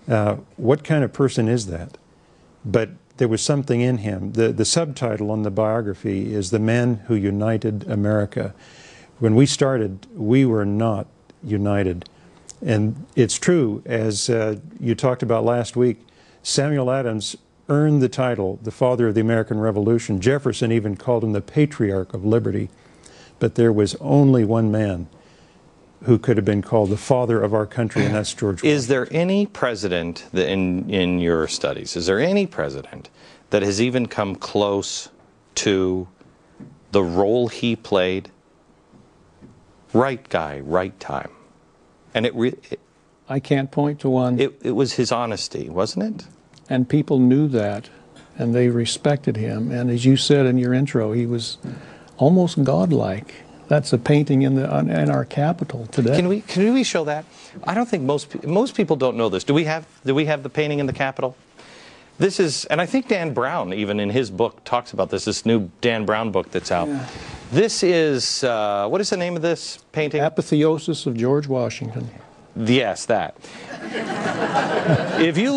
What kind of person is that? But there was something in him. The subtitle on the biography is The Man Who United America. When we started, we were not united. And it's true, as you talked about last week, Samuel Adams earned the title, the father of the American Revolution. Jefferson even called him the patriarch of liberty. But there was only one man who could have been called the father of our country, and that's George Washington. Is there any president that in your studies, is there any president that has even come close to the role he played? Right guy, right time. And I can't point to one. It was his honesty, wasn't it? And people knew that, and they respected him. And as you said in your intro, he was almost godlike. That's a painting in our Capitol today. Can we show that? I don't think most people don't know this. Do we have the painting in the Capitol? This is, and I think Dan Brown, even in his book, talks about this. This new Dan Brown book that's out. Yeah. This is what is the name of this painting? Apotheosis of George Washington. Yes, that. If you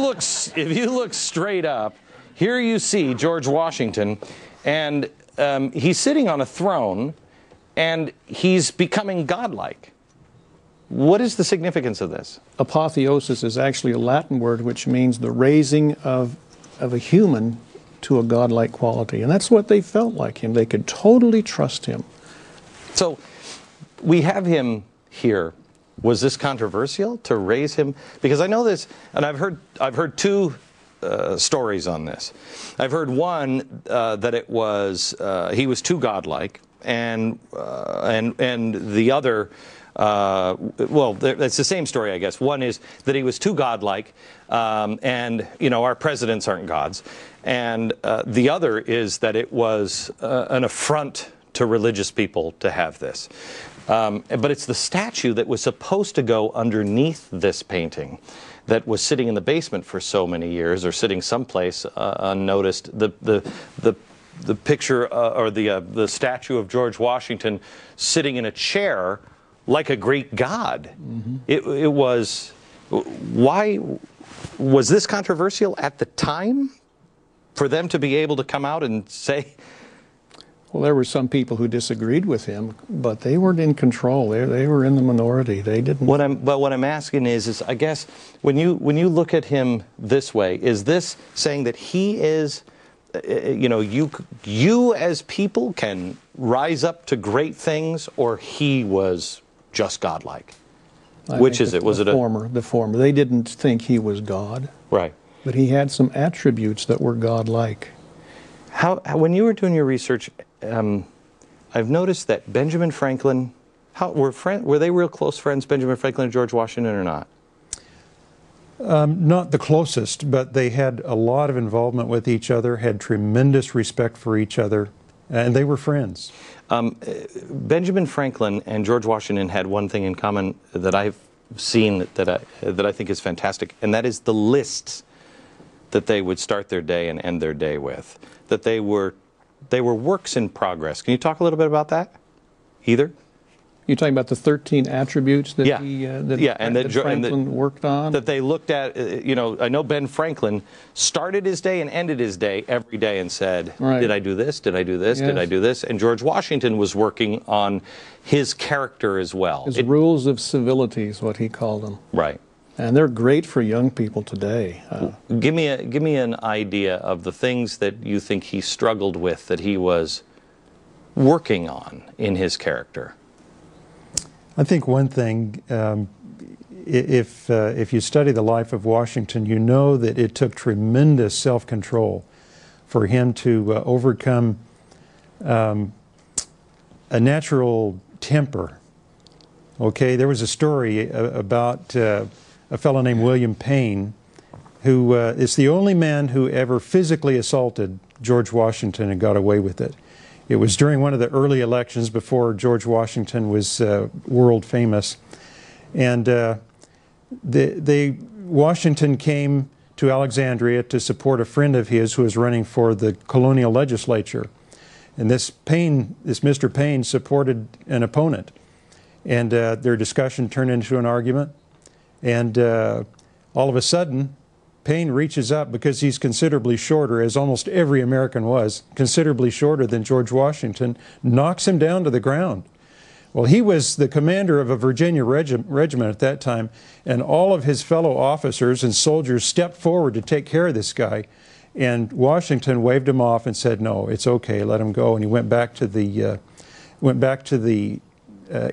look straight up, here you see George Washington, and he's sitting on a throne. And he's becoming godlike. What is the significance of this? Apotheosis is actually a Latin word which means the raising of a human to a godlike quality. And that's what they felt like him. They could totally trust him. So we have him here. Was this controversial to raise him? Because I know this, and I've heard two stories on this. I've heard one that it was he was too godlike. And the other, well, it's the same story, I guess. One is that he was too godlike, and our presidents aren't gods. And the other is that it was an affront to religious people to have this. But it's the statue that was supposed to go underneath this painting that was sitting in the basement for so many years, or sitting someplace unnoticed. The picture or the statue of George Washington sitting in a chair like a Greek god. Mm-hmm. It was, why was this controversial at the time for them to be able to come out and say? Well, there were some people who disagreed with him, but they weren't in control. They were in the minority. They didn't. But what I'm asking is I guess when you look at him this way, is this saying that he is? You as people can rise up to great things, or he was just godlike? Which is it? Was it the former? The former. They didn't think he was God. Right. But he had some attributes that were godlike. When you were doing your research, I've noticed that Benjamin Franklin, were they real close friends, Benjamin Franklin and George Washington, or not? Not the closest, but they had a lot of involvement with each other, had tremendous respect for each other, and they were friends. Benjamin Franklin and George Washington had one thing in common that I've seen that I think is fantastic, and that is the lists that they would start their day and end their day with. That they were works in progress. Can you talk a little bit about that? Either? You're talking about the 13 attributes that Franklin worked on? That they looked at, I know Ben Franklin started his day and ended his day every day and said, right. Did I do this? Did I do this? Yes. Did I do this? And George Washington was working on his character as well. His rules of civility is what he called them. Right. And they're great for young people today. Give me an idea of the things that you think he struggled with, that he was working on in his character. I think one thing, if you study the life of Washington, you know that it took tremendous self-control for him to overcome a natural temper. Okay, there was a story about a fellow named William Payne, who is the only man who ever physically assaulted George Washington and got away with it. It was during one of the early elections before George Washington was world famous. And Washington came to Alexandria to support a friend of his who was running for the colonial legislature. And this Mr. Payne supported an opponent. And their discussion turned into an argument. And all of a sudden, Payne reaches up because he's considerably shorter, as almost every American was, considerably shorter than George Washington, knocks him down to the ground. Well, he was the commander of a Virginia regiment at that time, and all of his fellow officers and soldiers stepped forward to take care of this guy. And Washington waved him off and said, "No, it's okay, let him go." And he went back to the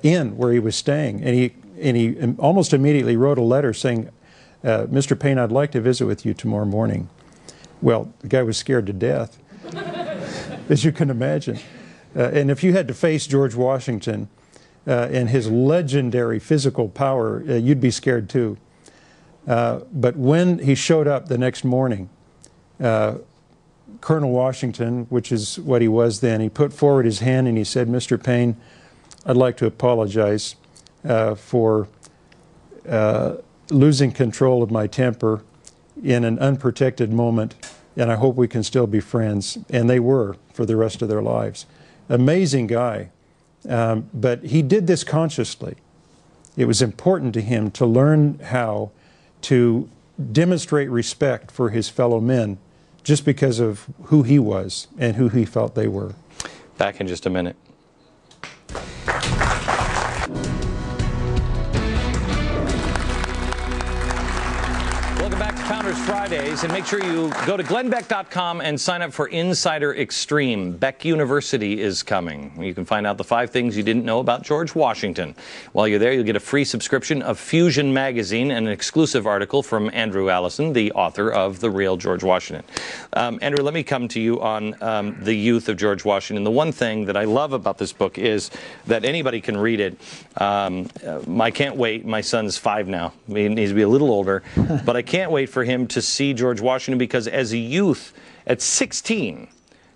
inn where he was staying, and he almost immediately wrote a letter saying, "Mr. Payne, I'd like to visit with you tomorrow morning." Well, the guy was scared to death, as you can imagine. And if you had to face George Washington and his legendary physical power, you'd be scared too. But when he showed up the next morning, Colonel Washington, which is what he was then, he put forward his hand and he said, "Mr. Payne, I'd like to apologize for losing control of my temper in an unprotected moment, and I hope we can still be friends." And they were for the rest of their lives. Amazing guy, but he did this consciously. It was important to him to learn how to demonstrate respect for his fellow men just because of who he was and who he felt they were. Back in just a minute. Welcome back to Founders Fridays, and make sure you go to glennbeck.com and sign up for Insider Extreme. Beck University is coming. You can find out the 5 things you didn't know about George Washington. While you're there, you'll get a free subscription of Fusion Magazine and an exclusive article from Andrew Allison, the author of The Real George Washington. Andrew, let me come to you on the youth of George Washington. The one thing that I love about this book is that anybody can read it. I can't wait. My son's 5 now. He needs to be a little older, but I can't wait for him to see George Washington, because as a youth, at 16,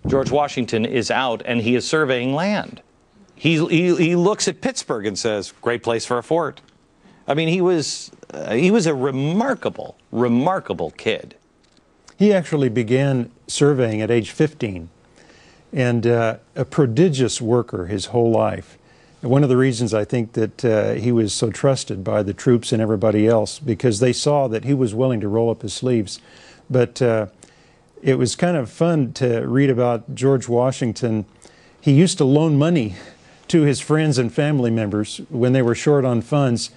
George Washington is out and he is surveying land. He looks at Pittsburgh and says, "Great place for a fort." I mean, he was a remarkable kid. He actually began surveying at age 15, and a prodigious worker his whole life. One of the reasons I think that he was so trusted by the troops and everybody else, because they saw that he was willing to roll up his sleeves. But it was kind of fun to read about George Washington. He used to loan money to his friends and family members when they were short on funds,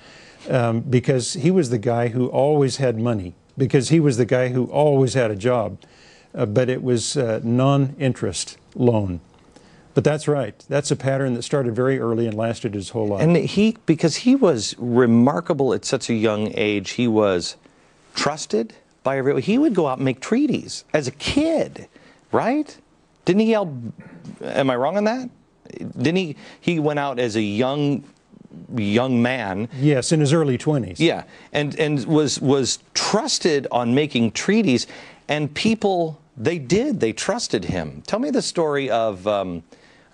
because he was the guy who always had money, because he was the guy who always had a job. But it was non-interest loan. But that's right. That's a pattern that started very early and lasted his whole life. And because he was remarkable at such a young age, he was trusted by everyone. He would go out and make treaties as a kid, right? Didn't he help? Am I wrong on that? Didn't he went out as a young man? Yes, in his early 20s. Yeah, and was trusted on making treaties, and people, they trusted him. Tell me the story of,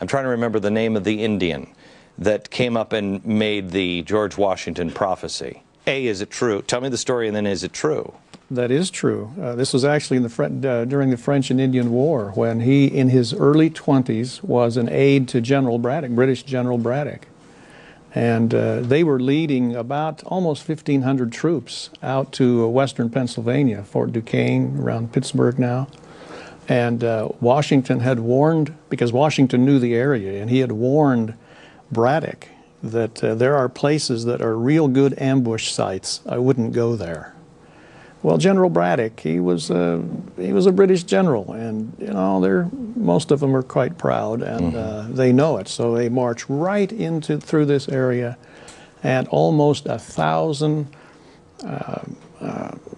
I'm trying to remember the name of the Indian that came up and made the George Washington prophecy. Is it true? Tell me the story, and then is it true? That is true. This was actually during the French and Indian War, when he, in his early 20s, was an aide to General Braddock, British General Braddock. And they were leading about almost 1,500 troops out to western Pennsylvania, Fort Duquesne, around Pittsburgh now. And Washington had warned, because Washington knew the area, and he had warned Braddock that there are places that are real good ambush sites. I wouldn't go there. Well, General Braddock, he was a British general, and most of them are quite proud, and they know it. So they march right through this area, and almost 1,000.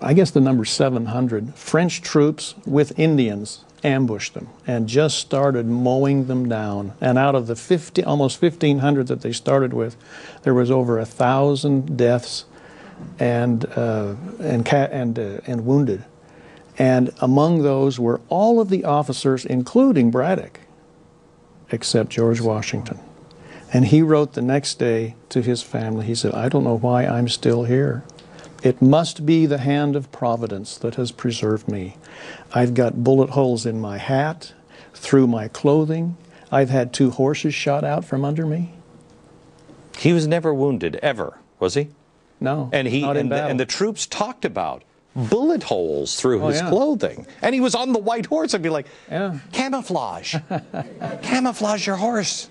I guess the number 700 French troops with Indians ambushed them and just started mowing them down. And out of the almost 1,500 that they started with, there was over 1,000 deaths and wounded. And among those were all of the officers, including Braddock, except George Washington. And he wrote the next day to his family. He said, "I don't know why I'm still here. It must be the hand of Providence that has preserved me. I've got bullet holes in my hat, through my clothing. I've had 2 horses shot out from under me." He was never wounded, ever, was he? No, And not in battle. and the troops talked about bullet holes through his yeah. clothing. And he was on the white horse. I'd be like, Yeah. camouflage. Camouflage your horse.